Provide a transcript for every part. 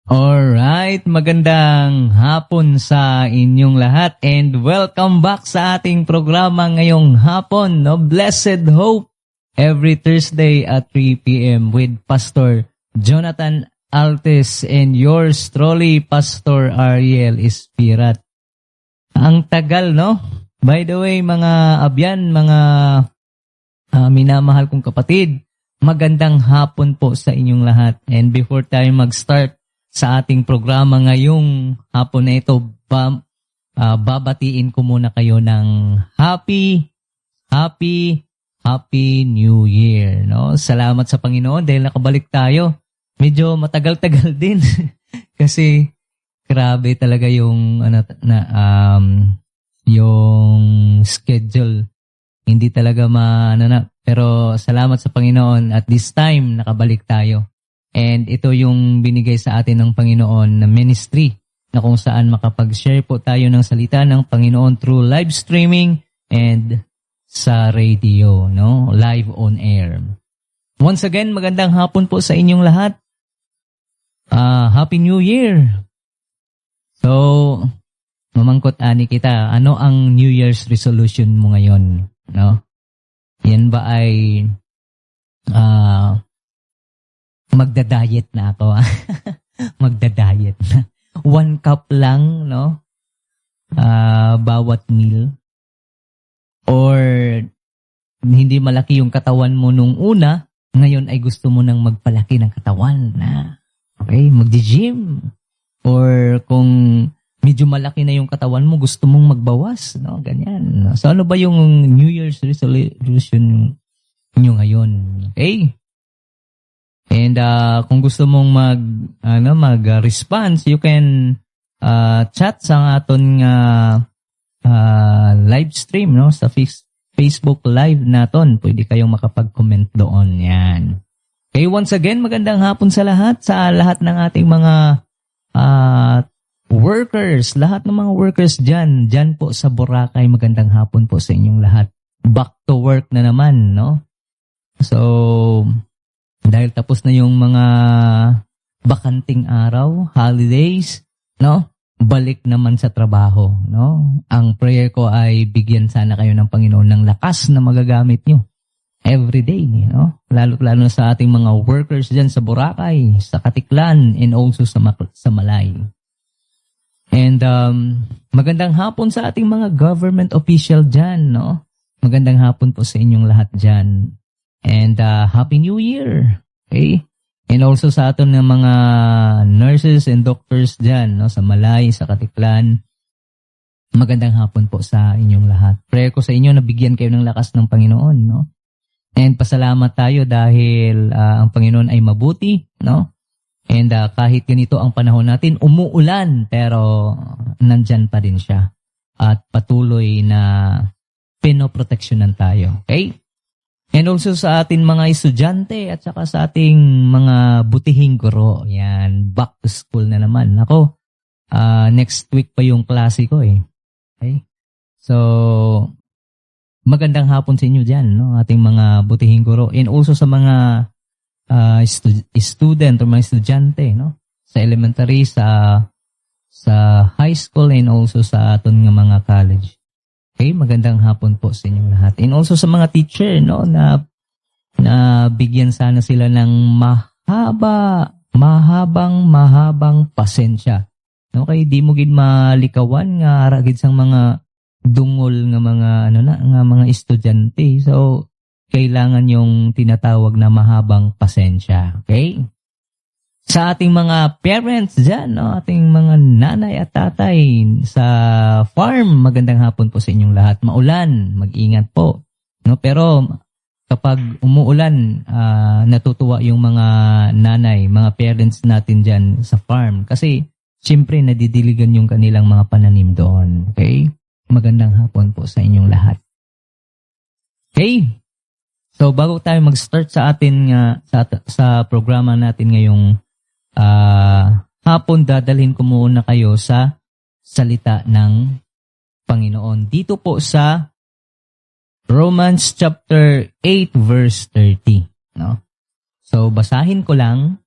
Alright, magandang hapon sa inyong lahat and welcome back sa ating programa ngayong hapon, no? Blessed Hope, every Thursday at 3 p.m. with Pastor Jonathan Altes and yours truly, Pastor Ariel Espirat. Ang tagal, no? By the way, mga abyan, mga minamahal kong kapatid, magandang hapon po sa inyong lahat. And before tayo mag-start sa ating programa ngayong hapon na ito, babatiin ko muna kayo ng Happy New Year. No? Salamat sa Panginoon dahil nakabalik tayo. Medyo matagal-tagal din kasi grabe talaga yung yung schedule. Hindi talaga pero salamat sa Panginoon at this time nakabalik tayo. And ito yung binigay sa atin ng Panginoon na ministry na kung saan makapag-share po tayo ng salita ng Panginoon through live streaming and sa radio, no? Live on air. Once again, magandang hapon po sa inyong lahat. Happy New Year! So, mamangkot-ani kita, ano ang New Year's resolution mo ngayon? No? Yan ba ay magda-diet na ako? Magda-diet na. 1 cup lang, no? Bawat meal. Or hindi malaki yung katawan mo nung una, ngayon ay gusto mo nang magpalaki ng katawan na. Okay, magdi-gym. Or kung medyo malaki na yung katawan mo, gusto mong magbawas, no? Ganyan. So ano ba yung New Year's resolution nyo ngayon? Okay? And kung gusto mong mag-response, you can chat sa aton live stream, no, sa Facebook Live naton. Pwede kayong makapag-comment doon. Yan. Okay, once again, magandang hapon sa lahat ng ating mga workers, lahat ng mga workers dyan po sa Boracay. Magandang hapon po sa inyong lahat. Back to work na naman, no? So, dahil tapos na yung mga bakanting araw, holidays, no? Balik naman sa trabaho, no? Ang prayer ko ay bigyan sana kayo ng Panginoon ng lakas na magagamit nyo everyday, no? Lalo sa ating mga workers dyan sa Boracay, sa Katiklan, and also sa Malay. And magandang hapon sa ating mga government official dyan, no? Magandang hapon po sa inyong lahat dyan. And Happy New Year. Okay? And also sa atin ng mga nurses and doctors dyan, no? Sa Malay, sa Katiklan. Magandang hapon po sa inyong lahat. Prayer ko sa inyo na bigyan kayo ng lakas ng Panginoon, no? And pasalamat tayo dahil ang Panginoon ay mabuti, no? And kahit ganito ang panahon natin, umuulan, pero nandyan pa din siya. At patuloy na pinoproteksyonan tayo. Okay? And also sa ating mga estudyante at saka sa ating mga butihing guro. Yan, back to school na naman. Ako, next week pa yung klase ko eh. Okay? So, magandang hapon sa inyo dyan, no? Ating mga butihing guro. And also sa mga student o mga estudyante, no? Sa elementary, sa high school, and also sa aton nga mga college. Okay, magandang hapon po sa inyong lahat. And also sa mga teacher, no, na bigyan sana sila ng mahabang pasensya. No, kay di mo gid malikawan nga aragid sang mga dungol nga mga estudyante. So kailangan yung tinatawag na mahabang pasensya. Okay? Sa ating mga parents dyan, no? Ating mga nanay at tatay sa farm, magandang hapon po sa inyong lahat. Maulan, mag-ingat po. No? Pero kapag umuulan, natutuwa yung mga nanay, mga parents natin dyan sa farm. Kasi siyempre nadidiligan yung kanilang mga pananim doon. Okay? Magandang hapon po sa inyong lahat. Okay? So bago tayo mag-start sa atin sa programa natin ngayong hapon, dadalhin ko muna kayo sa salita ng Panginoon. Dito po sa Romans chapter 8 verse 30, no? So basahin ko lang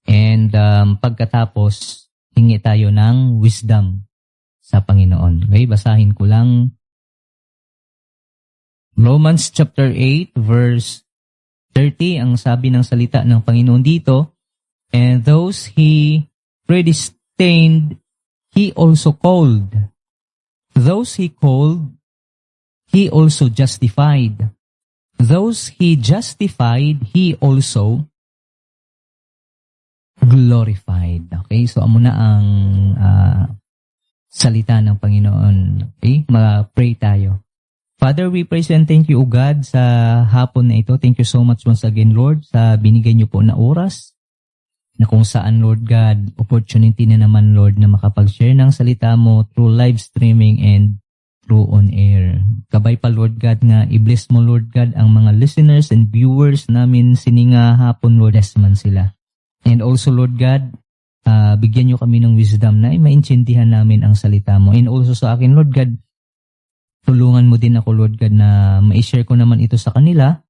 and And pagkatapos, hingi tayo ng wisdom sa Panginoon. Okay, basahin ko lang. Romans chapter 8 verse 30, ang sabi ng salita ng Panginoon dito, and those He predestined, He also called. Those He called, He also justified. Those He justified, He also glorified. Okay, so amo na ang salita ng Panginoon. Okay, mag-pray tayo. Father, we praise and thank you, O God, sa hapon na ito. Thank you so much once again, Lord, sa binigay niyo po na oras na kung saan, Lord God, opportunity na naman, Lord, na makapag-share ng salita mo through live streaming and through on air. Kabay pa, Lord God, nga i-bless mo, Lord God, ang mga listeners and viewers namin sininga hapon, Lord, as man sila. And also, Lord God, bigyan niyo kami ng wisdom na maintindihan namin ang salita mo. And also sa akin, Lord God, tulungan mo din ako, Lord God, na ma-share ko naman ito sa kanila.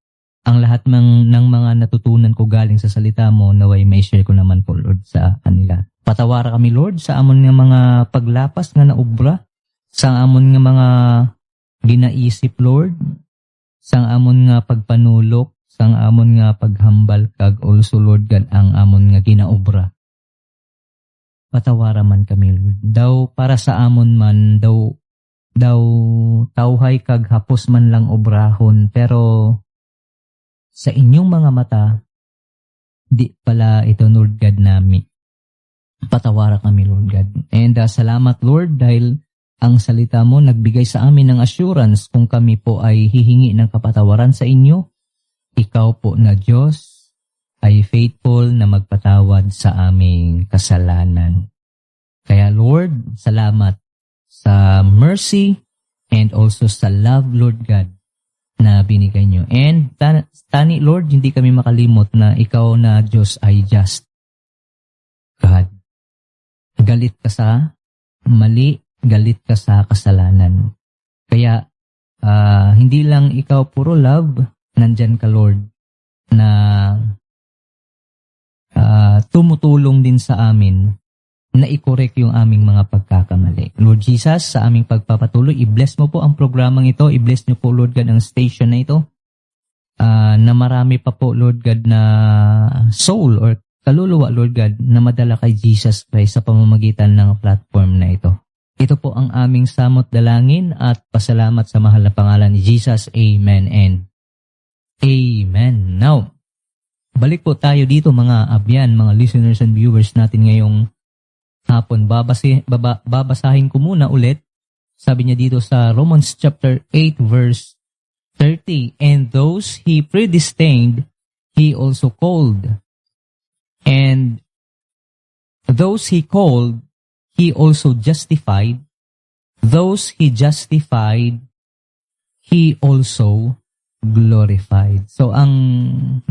Ang lahat ng mga natutunan ko galing sa salita mo, naway ma-share ko naman po, Lord, sa kanila. Patawara kami, Lord, sa amon nga mga paglapas nga naubra, sa amon nga mga ginaisip, Lord, sa amon nga pagpanulok, sa amon nga paghambal, kag also, Lord God, ang amon nga ginaobra. Patawara man kami, Lord. Daw para sa amon man, daw tawhay kag hapos man lang obrahon, pero sa inyong mga mata, di pala ito, Lord God, nami. Patawara kami, Lord God. And salamat, Lord, dahil ang salita mo nagbigay sa amin ng assurance kung kami po ay hihingi ng kapatawaran sa inyo. Ikaw po na Diyos ay faithful na magpatawad sa aming kasalanan. Kaya, Lord, salamat sa mercy and also sa love, Lord God, na binigay nyo. And tani, Lord, hindi kami makalimot na ikaw na Diyos ay just God. Galit ka sa mali, galit ka sa kasalanan. Kaya, hindi lang ikaw puro love, nandyan ka, Lord, na tumutulong din sa amin na i-correct yung aming mga pagkakamali. Lord Jesus, sa aming pagpapatuloy, i-bless mo po ang programang ito. I-bless nyo po, Lord God, ang station na ito. Na marami pa po, Lord God, na soul or kaluluwa, Lord God, na madala kay Jesus Christ sa pamamagitan ng platform na ito. Ito po ang aming samot dalangin at pasalamat sa mahal na pangalan ni Jesus. Amen and Amen. Now, balik po tayo dito mga abyan, mga listeners and viewers natin ngayong hapon. Babasahin ko muna ulit. Sabi niya dito sa Romans chapter 8 verse 30, and those He predestined, He also called. And those He called, He also justified. Those He justified, He also glorified. So ang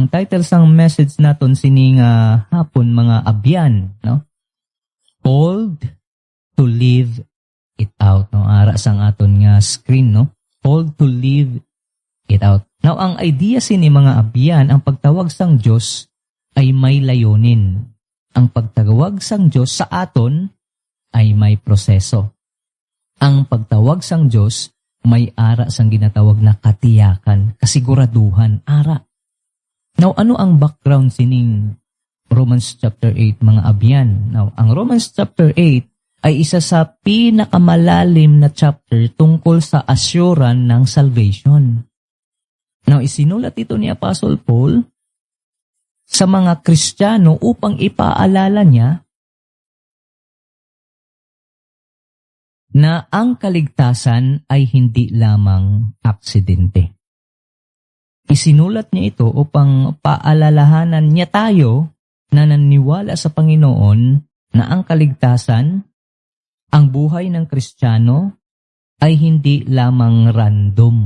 title sang message naton sining hapon mga abyan, no? Called to live it out, no? Ara sang aton nga screen, no? Called to live it out. Now ang idea sini mga abyan, ang pagtawag sang Dios ay may layunin. Ang pagtawag sang Dios sa aton ay may proseso. Ang pagtawag sang Dios may ara sang ginatawag na katiyakan, kasiguraduhan, ara. Now, ano ang background sining Romans chapter 8, mga abyan? Now, ang Romans chapter 8 ay isa sa pinakamalalim na chapter tungkol sa assurance ng salvation. Now, isinulat ito ni Apostle Paul sa mga Kristiyano upang ipaalala niya na ang kaligtasan ay hindi lamang aksidente. Isinulat niya ito upang paalalahanan niya tayo na naniniwala sa Panginoon na ang kaligtasan, ang buhay ng Kristiyano ay hindi lamang random.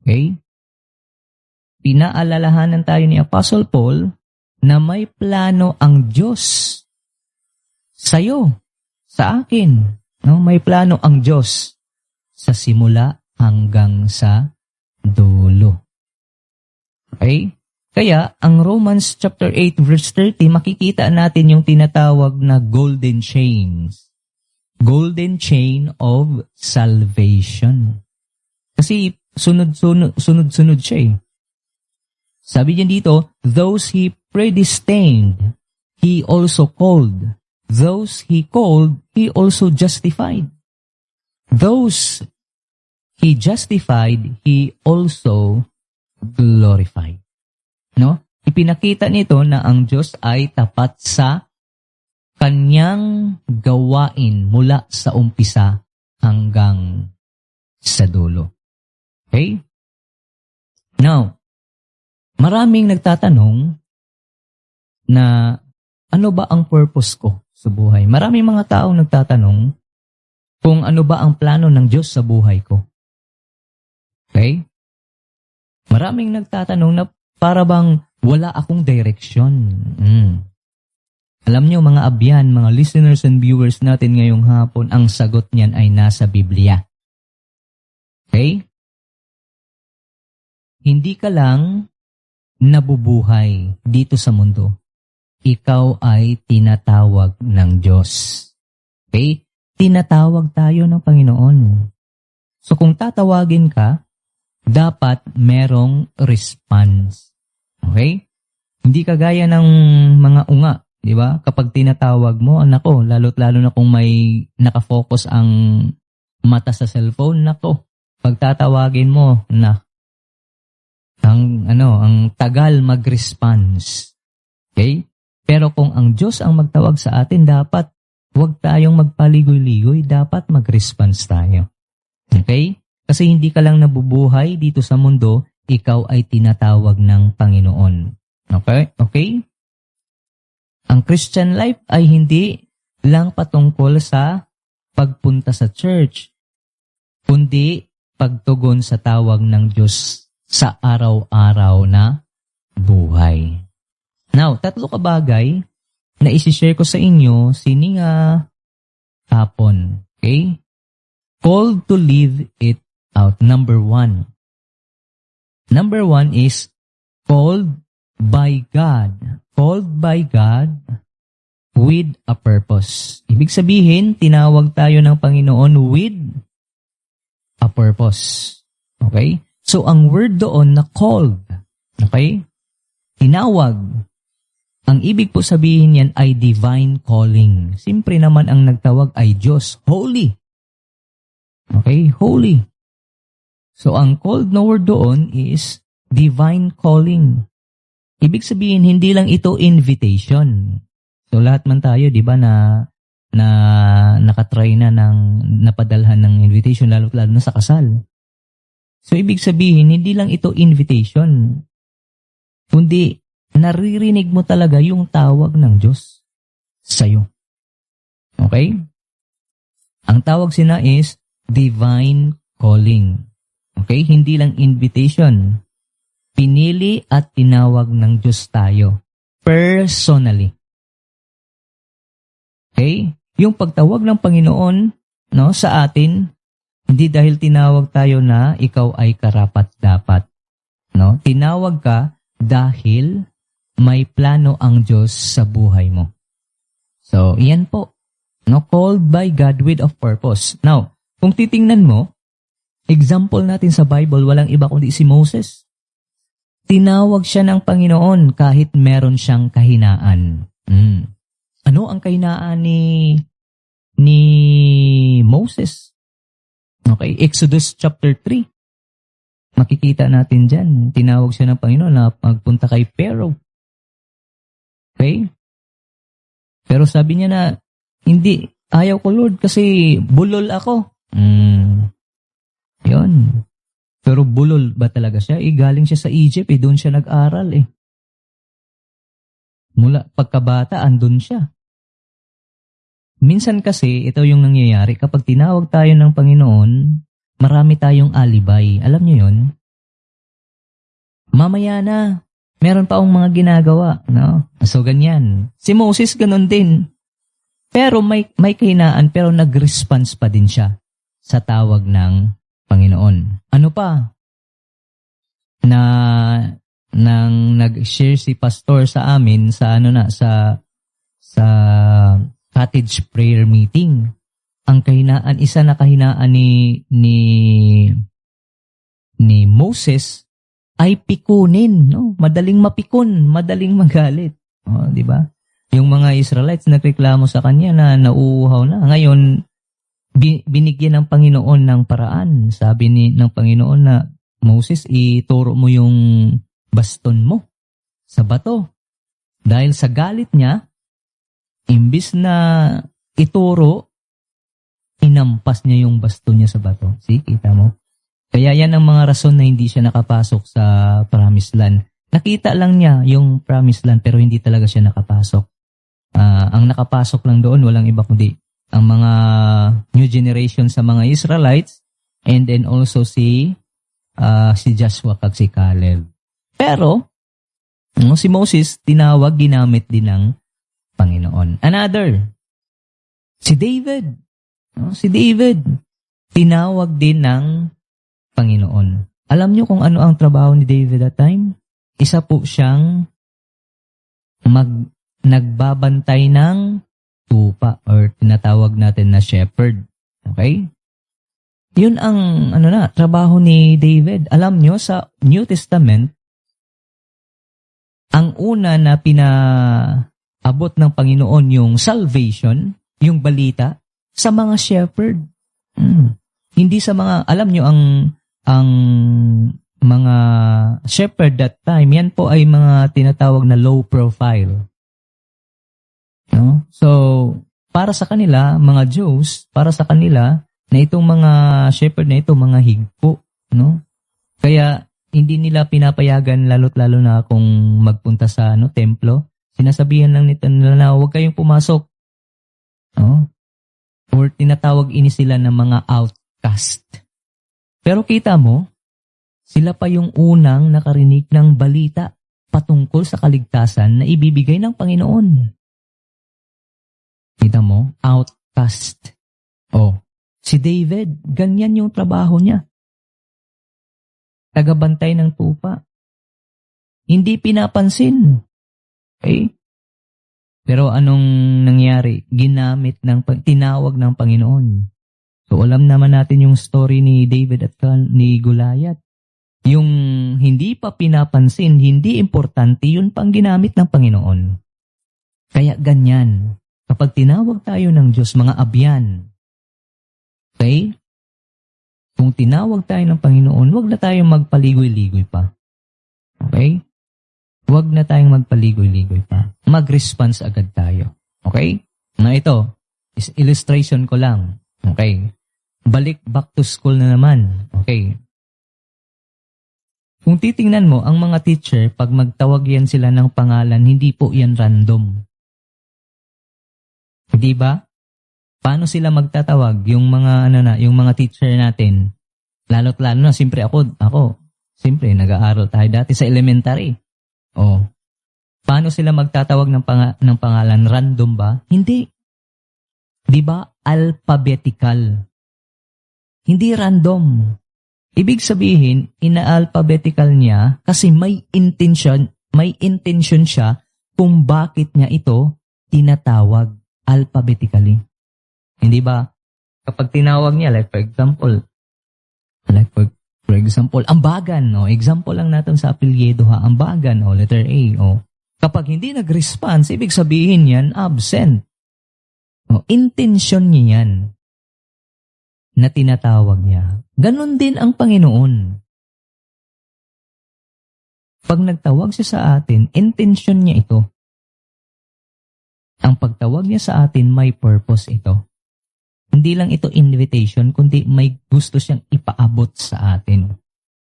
Okay? Pinaalalahanan tayo ni Apostle Paul na may plano ang Diyos sa'yo, sa akin. No? May plano ang Diyos sa simula hanggang sa dulo. Okay? Kaya, ang Romans chapter 8 verse 30, makikita natin yung tinatawag na golden chains. Golden chain of salvation. Kasi sunod-sunod siya eh. Sabi niya dito, those he predestined, he also called. Those he called, he also justified. Those he justified, he also glorified. No? Ipinakita nito na ang Diyos ay tapat sa kanyang gawain mula sa umpisa hanggang sa dulo. Okay? Now, maraming nagtatanong na ano ba ang purpose ko sa buhay? Maraming mga taong nagtatanong kung ano ba ang plano ng Diyos sa buhay ko. Okay? Maraming nagtatanong na para bang wala akong direksyon. Alam nyo mga abyan, mga listeners and viewers natin ngayong hapon, ang sagot niyan ay nasa Biblia. Okay? Hindi ka lang nabubuhay dito sa mundo. Ikaw ay tinatawag ng Diyos. Okay? Tinatawag tayo ng Panginoon. So kung tatawagin ka, dapat merong response. Okay? Hindi kagaya ng mga unga, di ba? Kapag tinatawag mo, nako, lalo't-lalo na kung may nakafocus ang mata sa cellphone, nako, pagtatawagin mo, ang tagal mag-response. Okay? Pero kung ang Diyos ang magtawag sa atin, dapat huwag tayong magpaligoy-ligoy, dapat mag-response tayo. Okay? Kasi hindi ka lang nabubuhay dito sa mundo, ikaw ay tinatawag ng Panginoon. Okay? Okay? Ang Christian life ay hindi lang patungkol sa pagpunta sa church, kundi pagtugon sa tawag ng Diyos sa araw-araw na buhay. Now, 3 kabagay na isi-share ko sa inyo sini nga hapon. Okay? Called to live it out. Number 1. Number 1 is called by God. Called by God with a purpose. Ibig sabihin, tinawag tayo ng Panginoon with a purpose. Okay? So, ang word doon na called, okay? Tinawag. Ang ibig po sabihin yan ay divine calling. Siyempre naman ang nagtawag ay Diyos. Holy. Okay? Holy. So, ang called na word doon is divine calling. Ibig sabihin, hindi lang ito invitation. So, lahat man tayo, di ba, na nakatry na ng napadalhan ng invitation, lalo na sa kasal. So, ibig sabihin, hindi lang ito invitation, kundi naririnig mo talaga yung tawag ng Diyos sa'yo. Okay? Ang tawag sina is divine calling. Okay? Hindi lang invitation. Pinili at tinawag ng Diyos tayo. Personally. Okay? Yung pagtawag ng Panginoon, no, sa atin, hindi dahil tinawag tayo na ikaw ay karapat-dapat. No? Tinawag ka dahil may plano ang Diyos sa buhay mo. So, iyan po. No? Called by God with a purpose. Now, kung titingnan mo, example natin sa Bible, walang iba kundi si Moses. Tinawag siya ng Panginoon kahit meron siyang kahinaan. Ano ang kahinaan ni Moses? Okay, Exodus chapter 3. Makikita natin dyan. Tinawag siya ng Panginoon na magpunta kay Pharaoh. Okay? Pero sabi niya na, hindi, ayaw ko Lord kasi bulol ako. Yun. Pero bulol ba talaga siya? Galing siya sa Egypt, doon siya nag-aral Mula pagkabata, andun siya. Minsan kasi, ito yung nangyayari, kapag tinawag tayo ng Panginoon, marami tayong alibay. Alam niyo yun? Mamaya na, meron pa akong mga ginagawa. No? So, ganyan. Si Moses, ganun din. Pero may kahinaan, pero nag-response pa din siya sa tawag ng Panginoon. Ano pa? Na nang nag-share si pastor sa amin sa sa cottage prayer meeting. Ang kahinaan, isa na kahinaan ni Moses ay pikunin, no? Madaling mapikon, madaling magalit. Oh, di ba? Yung mga Israelites nagreklamo sa kanya na nauuhaw na. Ngayon, binigyan ng Panginoon ng paraan. Sabi ng Panginoon na, Moses, ituro mo yung baston mo sa bato. Dahil sa galit niya, imbis na ituro, inampas niya yung baston niya sa bato. See, kita mo? Kaya yan ang mga rason na hindi siya nakapasok sa Promised Land. Nakita lang niya yung Promised Land pero hindi talaga siya nakapasok. Ang nakapasok lang doon, walang iba kundi ang mga new generation sa mga Israelites and then also si Joshua kag si Caleb. Pero, si Moses, tinawag, ginamit din ng Panginoon. Another, si David. Si David, tinawag din ng Panginoon. Alam niyo kung ano ang trabaho ni David that time? Isa po siyang nagbabantay ng tupa or tinatawag natin na shepherd. Okay? Yun ang trabaho ni David. Alam niyo sa New Testament, ang una na pinaabot ng Panginoon yung salvation, yung balita, sa mga shepherd. Hindi sa mga, alam nyo, ang mga shepherd that time, yan po ay mga tinatawag na low profile. No? So, para sa kanila, mga Jews, para sa kanila, na itong mga shepherd na ito, mga higpo. No? Kaya, hindi nila pinapayagan lalo't lalo na kung magpunta sa templo. Sinasabihan lang nito nila na huwag kayong pumasok. No? Or tinatawag ini sila ng mga outcast. Pero kita mo, sila pa yung unang nakarinig ng balita patungkol sa kaligtasan na ibibigay ng Panginoon. Kita mo, outcast. Si David, ganyan yung trabaho niya. Tagabantay ng tupa. Hindi pinapansin. Okay? Pero anong nangyari? Tinawag ng Panginoon. So alam naman natin yung story ni David at ni Goliath. Yung hindi pa pinapansin, hindi importante, yun pang ginamit ng Panginoon. Kaya ganyan. Kapag tinawag tayo ng Diyos, mga abyan. Okay? Kung tinawag tayo ng Panginoon, huwag na tayong magpaligoy-ligoy pa. Okay? Huwag na tayong magpaligoy-ligoy pa. Mag-response agad tayo. Okay? Na ito, is illustration ko lang. Okay? Back to school na naman. Okay? Kung titingnan mo, ang mga teacher, pag magtawag yan sila ng pangalan, hindi po yan random. Di ba? Paano sila magtatawag? Yung mga yung mga teacher natin, lalo't lalo na, siyempre ako, siyempre, nag-aaral tayo dati sa elementary. Paano sila magtatawag ng pangalan? Random ba? Hindi. Di ba? Alphabetical. Hindi random. Ibig sabihin, ina-alphabetical niya kasi may intention siya kung bakit niya ito tinatawag alphabetically. Hindi ba? Kapag tinawag niya, like for example, Ambagan, example lang natin sa apelyido ha, Ambagan, letter A, Kapag hindi nag-response, ibig sabihin yan, absent. Intention niya yan na tinatawag niya. Ganon din ang Panginoon. Pag nagtawag siya sa atin, intention niya ito. Ang pagtawag niya sa atin, may purpose ito. Hindi lang ito invitation, kundi may gusto siyang ipaabot sa atin.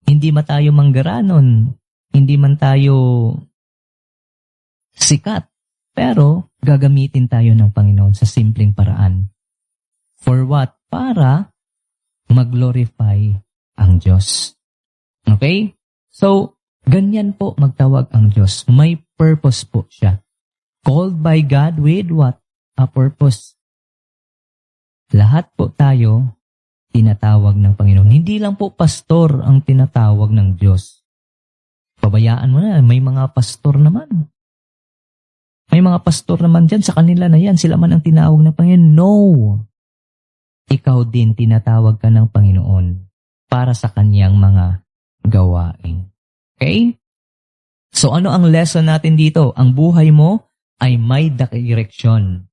Hindi man tayo manggaranon, hindi man tayo sikat, pero gagamitin tayo ng Panginoon sa simpleng paraan. For what? Para mag-glorify ang Diyos. Okay? So, ganyan po magtawag ang Diyos. May purpose po siya. Called by God with what? A purpose. Lahat po tayo tinatawag ng Panginoon. Hindi lang po pastor ang tinatawag ng Diyos. Pabayaan mo na, may mga pastor naman. May mga pastor naman dyan, sa kanila na yan, sila man ang tinawag ng Panginoon. No! Ikaw din tinatawag ka ng Panginoon para sa kanyang mga gawain. Okay? So ano ang lesson natin dito? Ang buhay mo ay may direksyon.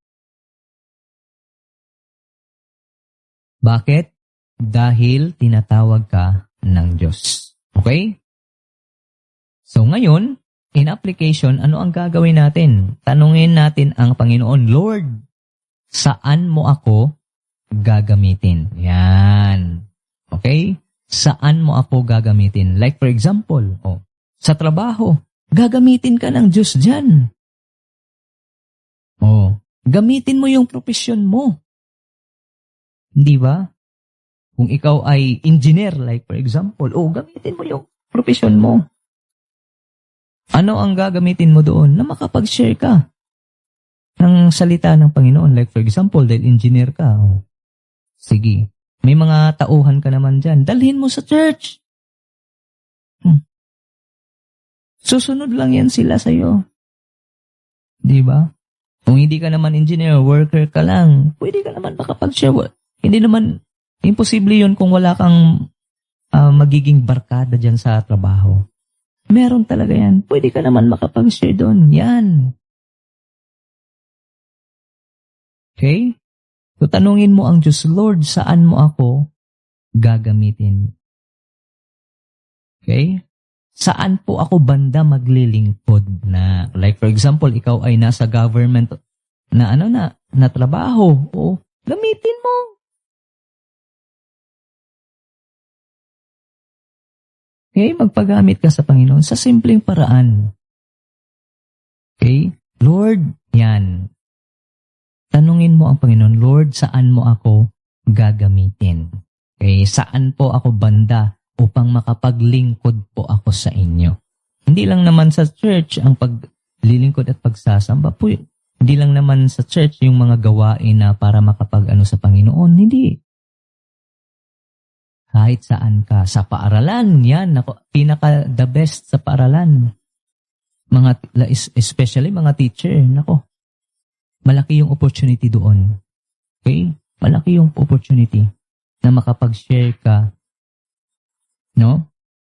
Bakit? Dahil tinatawag ka ng Diyos. Okay? So ngayon, in application, ano ang gagawin natin? Tanungin natin ang Panginoon, Lord, saan mo ako gagamitin? Yan. Okay? Saan mo ako gagamitin? Like for example, sa trabaho, gagamitin ka ng Diyos dyan. Gamitin mo yung profesyon mo. Hindi ba? Kung ikaw ay engineer, like for example, gamitin mo yung profesyon mo. Ano ang gagamitin mo doon? Na makapag-share ka ng salita ng Panginoon. Like for example, dahil engineer ka. Sige. May mga tauhan ka naman dyan. Dalhin mo sa church. Susunod lang yan sila sa'yo. Di ba? Kung hindi ka naman engineer, worker ka lang, pwede ka naman makapag-share. Hindi naman, imposible yun kung wala kang magiging barkada dyan sa trabaho. Meron talaga yan. Pwede ka naman makapag-share doon. Yan. Okay? So, tanungin mo ang Diyos, Lord, saan mo ako gagamitin? Okay? Saan po ako banda maglilingkod na? Like for example, ikaw ay nasa government na trabaho. Gamitin mo. Okay? Magpagamit ka sa Panginoon sa simpleng paraan. Okay? Lord, yan. Tanungin mo ang Panginoon, Lord, saan mo ako gagamitin? Okay? Saan po ako banda upang makapaglingkod po ako sa inyo? Hindi lang naman sa church ang paglilingkod at pagsasamba po. Hindi lang naman sa church yung mga gawain na para makapag-ano sa Panginoon. Hindi. Kahit saan ka. Sa paaralan, yan. Pinaka the best sa paaralan. Especially mga teacher. Malaki yung opportunity doon. Okay? Malaki yung opportunity na makapag-share ka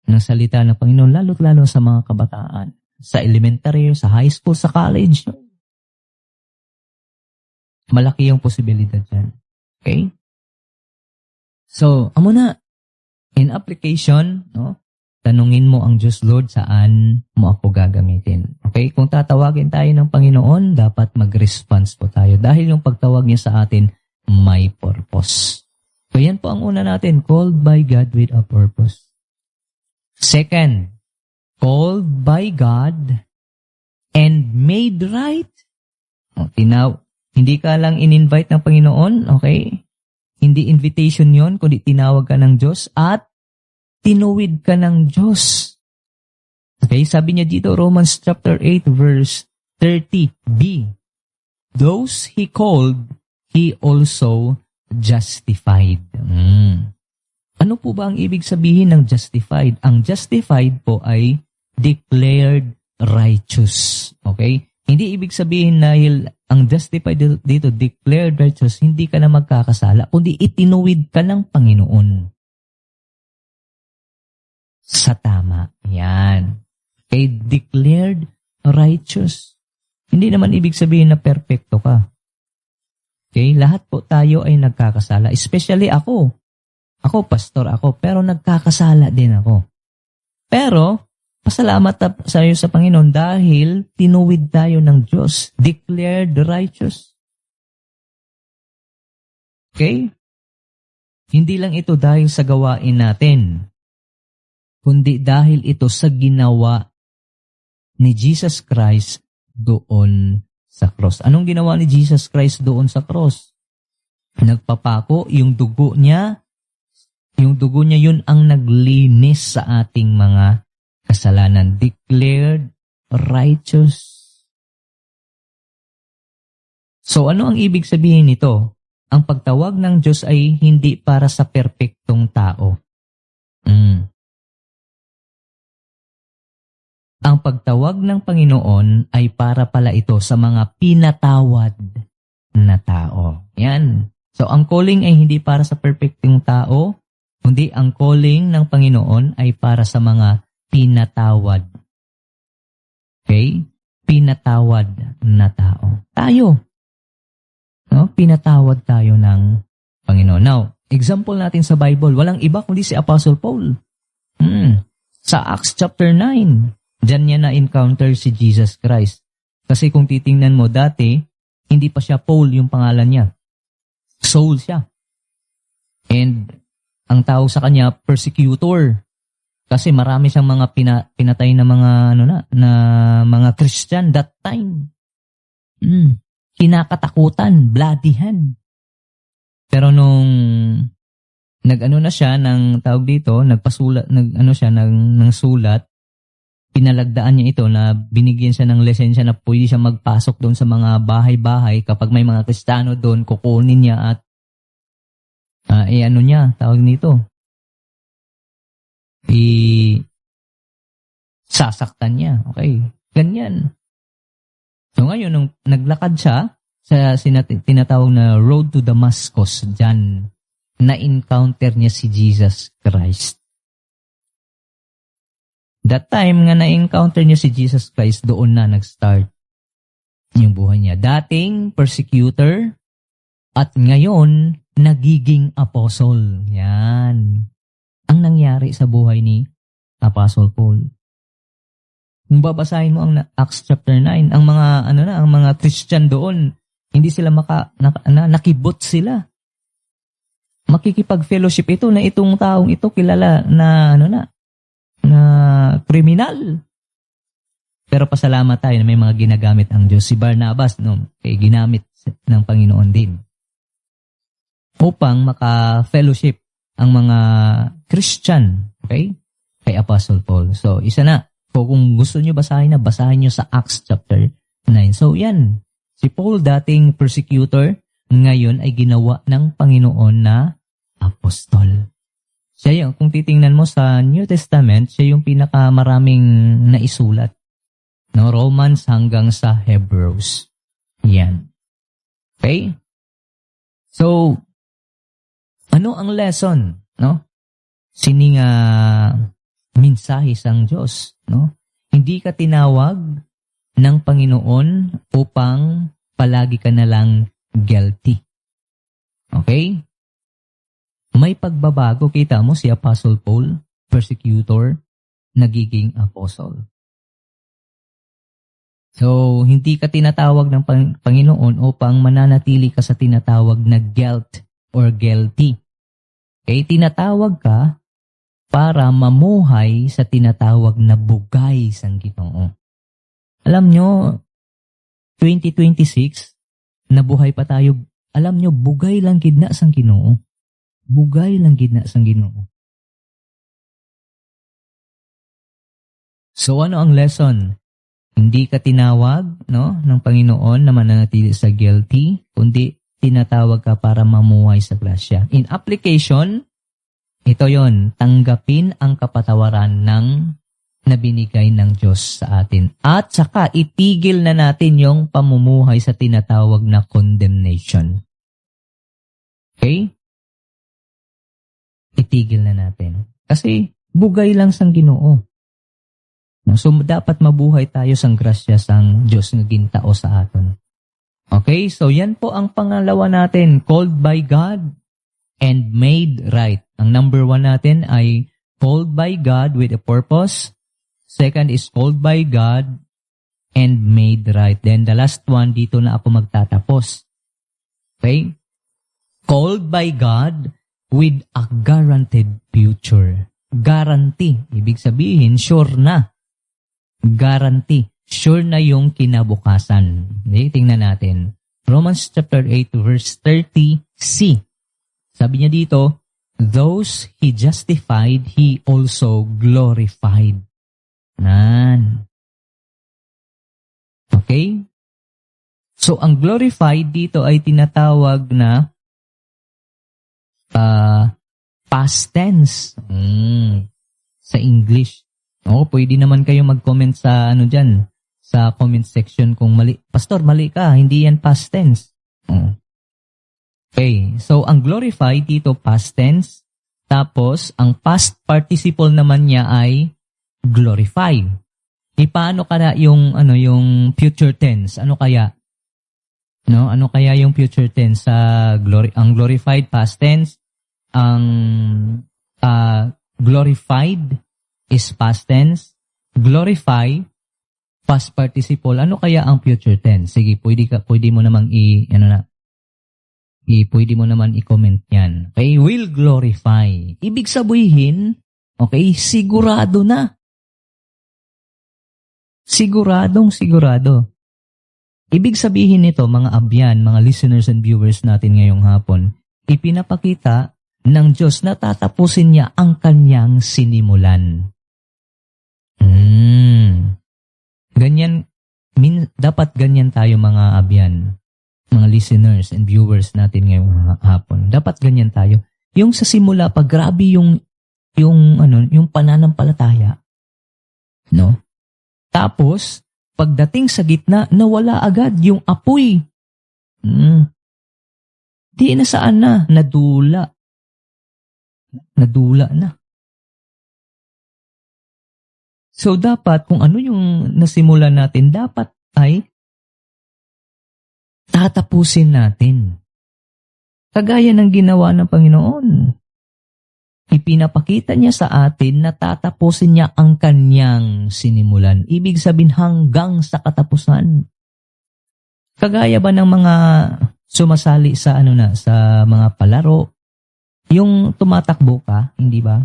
ng salita ng Panginoon, lalo't-lalo sa mga kabataan. Sa elementary, sa high school, sa college. Malaki yung posibilidad dyan. Okay? So, amo na. In application, tanungin mo ang Diyos, Lord, saan mo ako gagamitin. Okay? Kung tatawagin tayo ng Panginoon, dapat mag-response po tayo. Dahil yung pagtawag niya sa atin, may purpose. So, yan po ang una natin, called by God with a purpose. Second, called by God and made right. Hindi ka lang in-invite ng Panginoon, okay? Hindi invitation yon, kundi tinawag ka ng Diyos at tinuwid ka ng Diyos. Okay, sabi niya dito, Romans chapter 8 verse 30b. Those he called, he also justified. Ano po ba ang ibig sabihin ng justified? Ang justified po ay declared righteous. Okay? Hindi ibig sabihin na ang justified dito, declared righteous, hindi ka na magkakasala, kundi itinuwid ka ng Panginoon. Sa tama. Yan. Okay? Declared righteous. Hindi naman ibig sabihin na perfecto ka. Okay? Lahat po tayo ay nagkakasala. Especially ako. Ako, pastor ako, pero nagkakasala din ako. Pero, pasalamat sa iyo sa Panginoon dahil tinuwid tayo ng Diyos. Declared righteous. Okay? Hindi lang ito dahil sa gawain natin, kundi dahil ito sa ginawa ni Jesus Christ doon sa cross. Anong ginawa ni Jesus Christ doon sa cross? Nagpapako, yung dugo niya yun ang naglinis sa ating mga kasalanan. Declared righteous. So ano ang ibig sabihin nito? Ang pagtawag ng Diyos ay hindi para sa perpektong tao. ang pagtawag ng Panginoon ay para pala ito sa mga pinatawad na tao. Yan. So, ang calling ay hindi para sa perfectong tao, kundi ang calling ng Panginoon ay para sa mga pinatawad. Okay? Pinatawad na tao. Tayo. No? Pinatawad tayo ng Panginoon. Now, example natin sa Bible, walang iba kundi si Apostle Paul. Sa Acts chapter 9, diyan niya na-encounter si Jesus Christ. Kasi kung titingnan mo dati, hindi pa siya Paul yung pangalan niya. Saul siya. And ang tawag sa kanya, persecutor. Kasi marami siyang mga pinatay na mga na mga Christian that time. Kinakatakutan, bloodihan. Pero nung na siya ng tawag dito, nagpasulat, siya ng sulat, pinalagdaan niya ito na binigyan siya ng lisensya na pwede siya magpasok doon sa mga bahay-bahay kapag may mga Kristiyano doon, kukunin niya at tawag nito, sasaktan niya. Okay, ganyan. So ngayon, nung naglakad siya sa tinatawag na Road to Damascus, dyan, na-encounter niya si Jesus Christ. That time nga na-encounter niya si Jesus Christ, doon na nag-start yung buhay niya. Dating persecutor at ngayon nagiging apostle. Yan. Ang nangyari sa buhay ni Apostle Paul. Kung babasahin mo ang Acts chapter 9, ang mga ang mga Christian doon, hindi sila nakibot sila. Makikipag-fellowship ito na itong taong ito kilala na na kriminal. Pero pasalamat tayo na may mga ginagamit ang Diyos. Si Barnabas, ginamit ng Panginoon din upang maka-fellowship ang mga Christian, okay, kay Apostle Paul. So, isa na. So, kung gusto nyo basahin nyo sa Acts chapter 9. So, yan. Si Paul, dating persecutor, ngayon ay ginawa ng Panginoon na apostol. Siya yung, kung titingnan mo sa New Testament, siya yung pinakamaraming naisulat. No, Romans hanggang sa Hebrews. Yan. Okay? So, ano ang lesson? No? Sining mensahe sang Diyos. No? Hindi ka tinawag ng Panginoon upang palagi ka na lang guilty. Okay? May pagbabago, kita mo si Apostle Paul, persecutor, nagiging apostle. So, hindi ka tinatawag ng Panginoon upang mananatili ka sa tinatawag na guilt or guilty. Okay? Tinatawag ka para mamuhay sa tinatawag na bugay sang Ginoo. Alam nyo, 2026, nabuhay pa tayo. Alam nyo, bugay lang gid na sang Ginoo. Bugay lang gid na sang Ginoo. So ano ang lesson? Hindi ka tinawag, ng Panginoon na mananatili sa guilty, kundi tinatawag ka para mamuhay sa grasya. In application, ito yon, tanggapin ang kapatawaran ng na binigay ng Diyos sa atin. At saka itigil na natin yung pamumuhay sa tinatawag na condemnation. Okay? Itigil na natin. Kasi bugay lang sang Ginoo. So dapat mabuhay tayo sang grasya sang Diyos nga gintao sa aton. Okay? So yan po ang pangalawa natin, called by God and made right. Ang number 1 natin ay called by God with a purpose. Second is called by God and made right. Then the last one, dito na ako magtatapos. Okay? Called by God with a guaranteed future. Guarantee. Ibig sabihin, sure na. Guarantee. Sure na yung kinabukasan. Okay? Tingnan natin. Romans chapter 8 verse 30c. Sabi niya dito, those he justified, he also glorified. Nan. Okay? So, ang glorified dito ay tinatawag na past tense sa English. Oo, pwede naman kayo mag-comment sa ano dyan, sa comment section kung mali. Pastor, mali ka, hindi yan past tense. Oo. Okay, so ang glorify dito past tense, tapos ang past participle naman niya ay glorify. Paano kaya yung yung future tense? Ano kaya? No, ano kaya yung future tense sa ang glorified past tense, ang glorified is past tense, glorify past participle. Ano kaya ang future tense? Sige, pwede mo namang pwede mo naman i-comment 'yan. Okay, will glorify. Ibig sabihin, okay, sigurado na. Sigurado. Ibig sabihin nito, mga abyan, mga listeners and viewers natin ngayong hapon, ipinapakita ng Diyos na tatapusin niya ang kanyang sinimulan. Ganyan, dapat ganyan tayo mga abyan, mga listeners and viewers natin ngayong hapon. Dapat ganyan tayo. Yung sa simula, pag grabe yung pananampalataya, no? Tapos, pagdating sa gitna, nawala agad yung apoy. Di na saan na, nadula. Nadula na. So, dapat, kung ano yung nasimulan natin, dapat ay tatapusin natin. Kagaya ng ginawa ng Panginoon. Ipinapakita niya sa atin na tatapusin niya ang kanyang sinimulan. Ibig sabihin hanggang sa katapusan. Kagaya ba ng mga sumasali sa sa mga palaro, yung tumatakbo ka, hindi ba?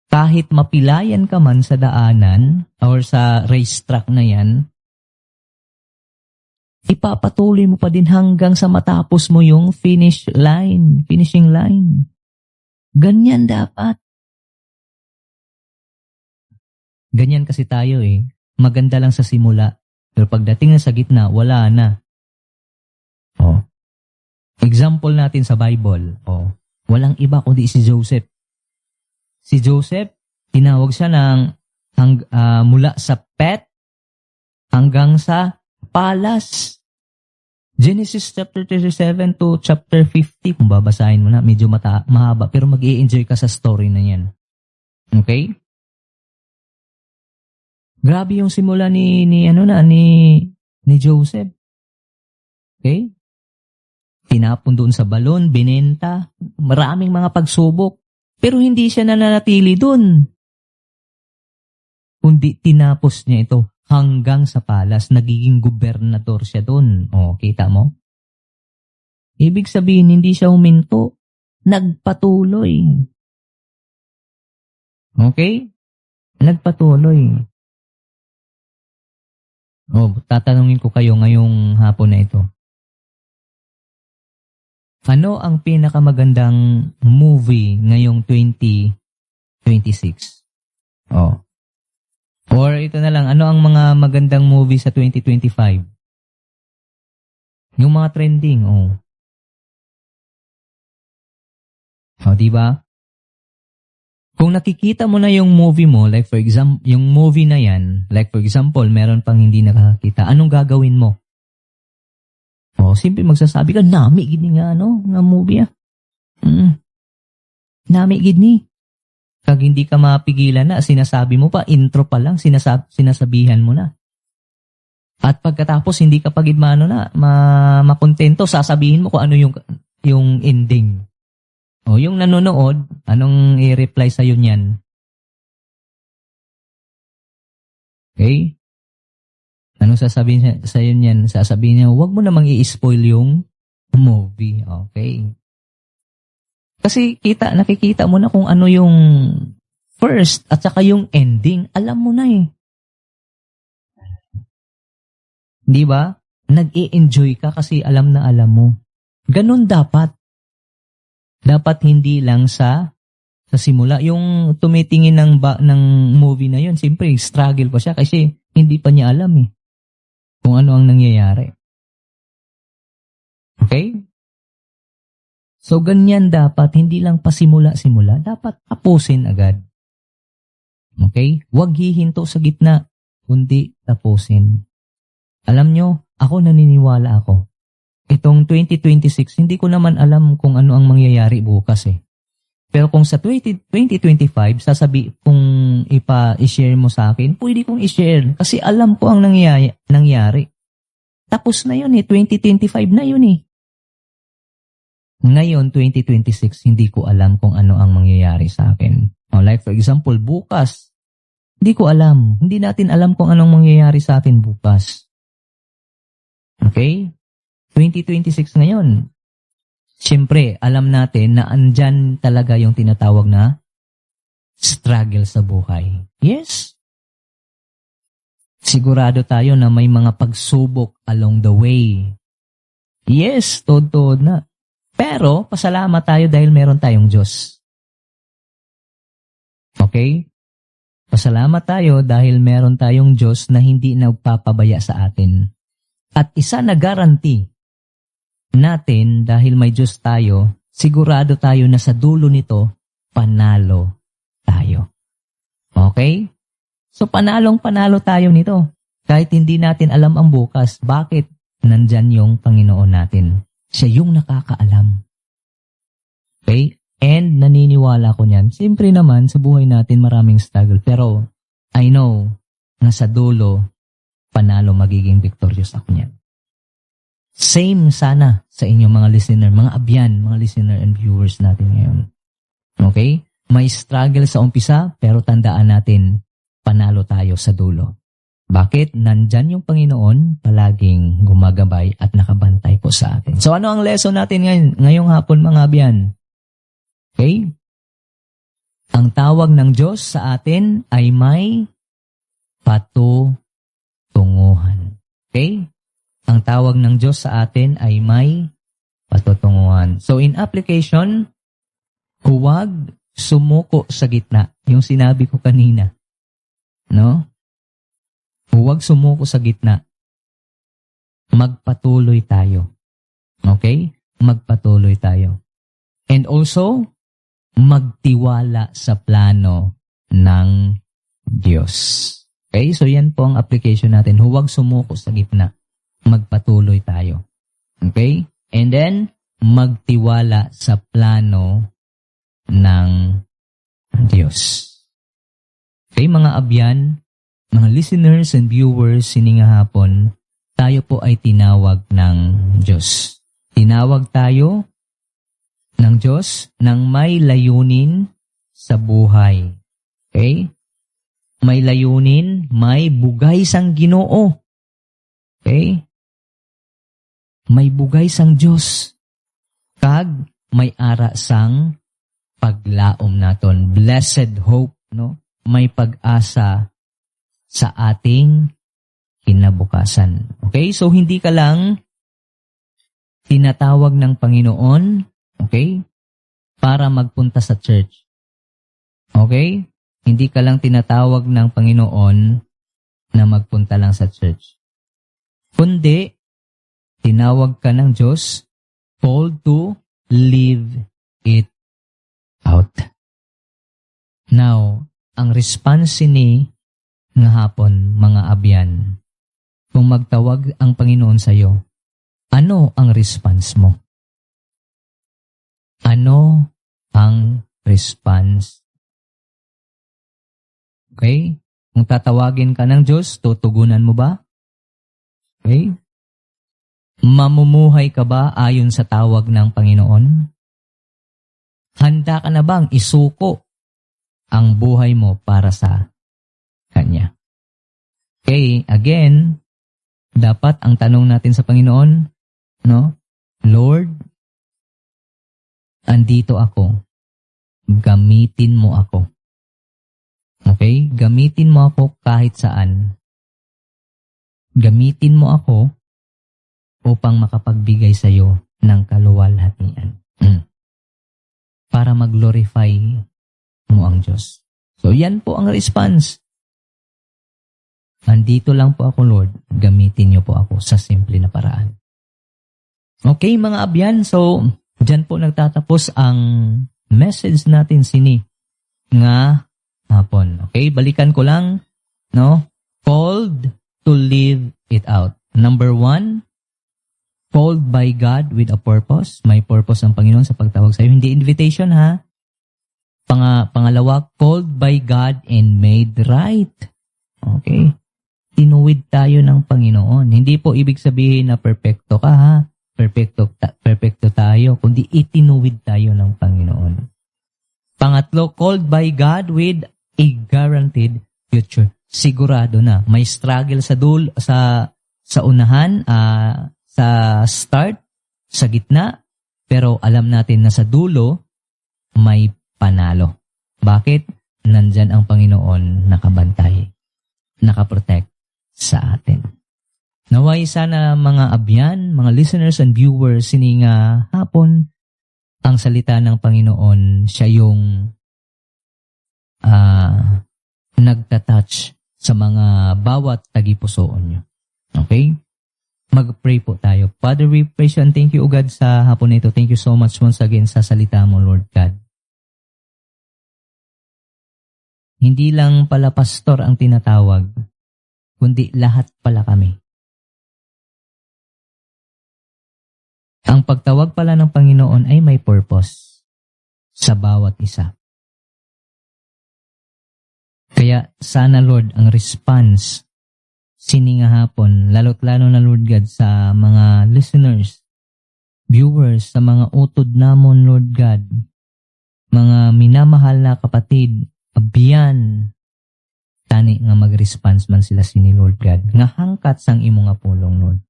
Kahit mapilayan ka man sa daanan or sa racetrack na yan, ipapatuloy mo pa din hanggang sa matapos mo yung finishing line. Ganyan dapat. Ganyan kasi tayo eh. Maganda lang sa simula. Pero pagdating na sa gitna, wala na. Example natin sa Bible. Walang iba kundi si Joseph. Si Joseph, tinawag siya mula sa pet hanggang sa palace. Genesis chapter 37 to chapter 50, kung babasahin mo na, medyo mahaba, pero mag-i-enjoy ka sa story na yan. Okay? Grabe yung simula ni Joseph. Okay? Tinapon doon sa balon, binenta, maraming mga pagsubok, pero hindi siya nananatili doon. Kundi tinapos niya ito. Hanggang sa palas, nagiging gobernador siya doon. Kita mo? Ibig sabihin, hindi siya huminto. Nagpatuloy. Okay? Nagpatuloy. Tatanungin ko kayo ngayong hapon na ito. Ano ang pinakamagandang movie ngayong 2026? Or ito na lang, ano ang mga magandang movie sa 2025? Yung mga trending, diba? Kung nakikita mo na yung movie mo, like for example, yung movie na yan, like for example, meron pang hindi nakakita, anong gagawin mo? Simple magsasabi ka, nami gini nga, nga movie Nami gini. Kag hindi ka mapigilan na, sinasabi mo pa, intro pa lang, sinasabihan mo na. At pagkatapos, hindi ka pagidmano na, makontento, sasabihin mo kung ano yung ending. Yung nanonood, anong i-reply sa'yo niyan? Okay? Anong sasabihin sa'yo niyan? Sasabihin niya, huwag mo namang i-spoil yung movie. Okay? Kasi nakikita mo na kung ano yung first at saka yung ending. Alam mo na eh. Di ba? Nag-i-enjoy ka kasi alam na alam mo. Ganun dapat. Dapat hindi lang sa simula. Yung tumitingin ng movie na yun, siyempre struggle pa siya kasi hindi pa niya alam eh kung ano ang nangyayari. Okay? So, ganyan dapat, hindi lang pasimula-simula, dapat tapusin agad. Okay? Huwag hihinto sa gitna, kundi tapusin. Alam nyo, ako naniniwala ako. Itong 2026, hindi ko naman alam kung ano ang mangyayari bukas eh. Pero kung sa 2025, kung i-share mo sa akin, pwede kong i-share. Kasi alam ko ang nangyari. Tapos na yun eh, 2025 na yun eh. Ngayon, 2026, hindi ko alam kung ano ang mangyayari sa akin. Like for example, bukas, hindi ko alam. Hindi natin alam kung anong mangyayari sa atin bukas. Okay? 2026 ngayon. Siyempre, alam natin na andyan talaga yung tinatawag na struggle sa buhay. Yes. Sigurado tayo na may mga pagsubok along the way. Yes, tod-tod na. Pero, pasalamat tayo dahil meron tayong Diyos. Okay? Pasalamat tayo dahil meron tayong Diyos na hindi nagpapabaya sa atin. At isa na guarantee natin dahil may Diyos tayo, sigurado tayo na sa dulo nito, panalo tayo. Okay? So panalong-panalo tayo nito. Kahit hindi natin alam ang bukas, bakit? Nandyan yung Panginoon natin. Siya yung nakakaalam. Okay? And naniniwala ko niyan. Siyempre naman, sa buhay natin maraming struggle. Pero I know na sa dulo, panalo magiging victorious ako niyan. Same sana sa inyong mga listener, mga abyan, mga listener and viewers natin ngayon. Okay? May struggle sa umpisa, pero tandaan natin, panalo tayo sa dulo. Bakit? Nandyan yung Panginoon, palaging gumagabay at nakabantay po sa atin. So ano ang lesson natin ngayong hapon mga abyan? Okay? Ang tawag ng Diyos sa atin ay may patutunguhan. Okay? Ang tawag ng Diyos sa atin ay may patutunguhan. So in application, huwag sumuko sa gitna. Yung sinabi ko kanina. No? Huwag sumuko sa gitna. Magpatuloy tayo. Okay? Magpatuloy tayo. And also, magtiwala sa plano ng Diyos. Okay? So yan po ang application natin. Huwag sumuko sa gitna. Magpatuloy tayo. Okay? And then, magtiwala sa plano ng Diyos. Okay, mga abyan, mga listeners and viewers, siningahapon, tayo po ay tinawag ng Diyos. Tinawag tayo ng Diyos ng may layunin sa buhay. Okay? May layunin, may bugay sang Ginoo. Okay? May bugay sang Diyos. Kag may ara sang paglaom naton. Blessed hope, no? May pag-asa sa ating kinabukasan. Okay? So, hindi ka lang tinatawag ng Panginoon, okay? Para magpunta sa church. Okay? Hindi ka lang tinatawag ng Panginoon na magpunta lang sa church. Kundi, tinawag ka ng Diyos, called to live it out. Now, ang response ni nga hapon, mga abyan, kung magtawag ang Panginoon sa iyo, ano ang response mo? Ano ang response? Okay? Kung tatawagin ka ng Diyos, tutugunan mo ba? Okay? Mamumuhay ka ba ayon sa tawag ng Panginoon? Handa ka na bang isuko ang buhay mo para sa Kanya? Okay, again, dapat ang tanong natin sa Panginoon, no? Lord, andito ako. Gamitin mo ako. Okay? Gamitin mo ako kahit saan. Gamitin mo ako upang makapagbigay sa iyo ng kaluwalhatian. Para mag-glorify mo ang Diyos. So, yan po ang response. Andito lang po ako, Lord. Gamitin niyo po ako sa simple na paraan. Okay, mga abyan. So, dyan po nagtatapos ang message natin sini nga hapon. Okay, balikan ko lang, no? Called to live it out. Number 1, called by God with a purpose. May purpose ang Panginoon sa pagtawag sa iyo. Hindi invitation, ha? Pangalawa, called by God and made right. Okay? Tinuwid tayo ng Panginoon. Hindi po ibig sabihin na perfecto ka, ha? Perfecto tayo, kundi itinuwid tayo ng Panginoon. Pangatlo, called by God with a guaranteed future. Sigurado na. May struggle sa unahan, sa start, sa gitna, pero alam natin na sa dulo, may panalo. Bakit? Nandyan ang Panginoon nakabantay, nakaprotect sa atin. Naway sana mga abyan, mga listeners and viewers, sininga hapon, ang salita ng Panginoon, siya yung nagtatouch sa mga bawat tagipusoon nyo. Okay? Mag-pray po tayo. Father, we praise you and thank you, O God, sa hapon na ito. Thank you so much once again sa salita mo, Lord God. Hindi lang pala pastor ang tinatawag, kundi lahat pala kami. Ang pagtawag pala ng Panginoon ay may purpose sa bawat isa. Kaya sana, Lord, ang response sininga hapon, lalo't lalo na, Lord God, sa mga listeners, viewers, sa mga utod namon, Lord God, mga minamahal na kapatid, abyan, tani nga mag-response man sila sini, Lord God, nga hangkat sang imo nga pulong, Lord.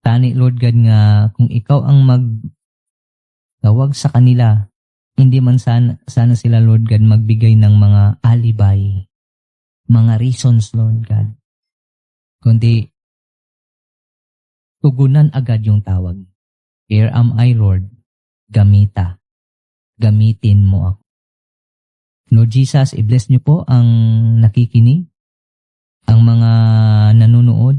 Tani, Lord God, nga kung ikaw ang magtawag sa kanila, hindi man sana sila, Lord God, magbigay ng mga alibay, mga reasons, Lord God, kundi tugunan agad yung tawag. Here am I, Lord, gamitin mo ako. Lord Jesus, i-bless niyo po ang nakikinig, ang mga nanonood,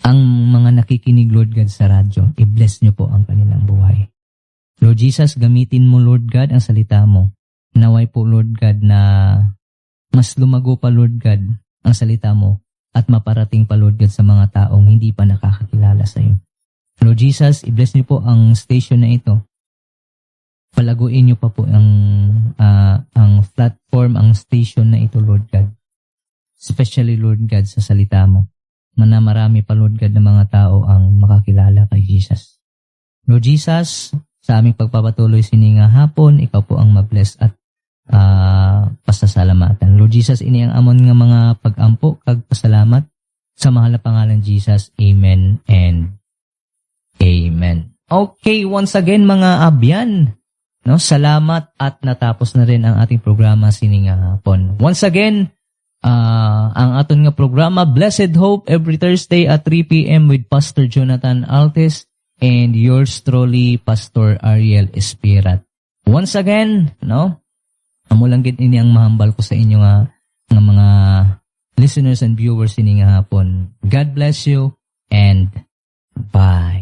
ang mga nakikinig, Lord God, sa radyo. I-bless niyo po ang kanilang buhay. Lord Jesus, gamitin mo, Lord God, ang salita mo. Naway po, Lord God, na mas lumago pa, Lord God, ang salita mo at maparating pa, Lord God, sa mga taong hindi pa nakakakilala sa iyo. Lord Jesus, i-bless niyo po ang station na ito. Palaguin niyo pa po ang platform, ang station na ito, Lord God. Especially, Lord God, sa salita mo. Marami pa, Lord God, na mga tao ang makakilala kay Jesus. Lord Jesus, sa aming pagpapatuloy sininga hapon, ikaw po ang ma-bless at pasasalamatan. Lord Jesus, ini ang amon nga mga pag-ampo kag pasalamat sa mahal na pangalan Jesus. Amen and Amen. Okay, once again mga abyan, no, salamat at natapos na rin ang ating programa sininga hapon. Once again, ang aton nga programa Blessed Hope every Thursday at 3 p.m. with Pastor Jonathan Altes and yours truly, Pastor Ariel Espirat. Once again, no, amulanggit ini ang mahambal ko sa inyo nga mga listeners and viewers ini nga hapon. God bless you and bye.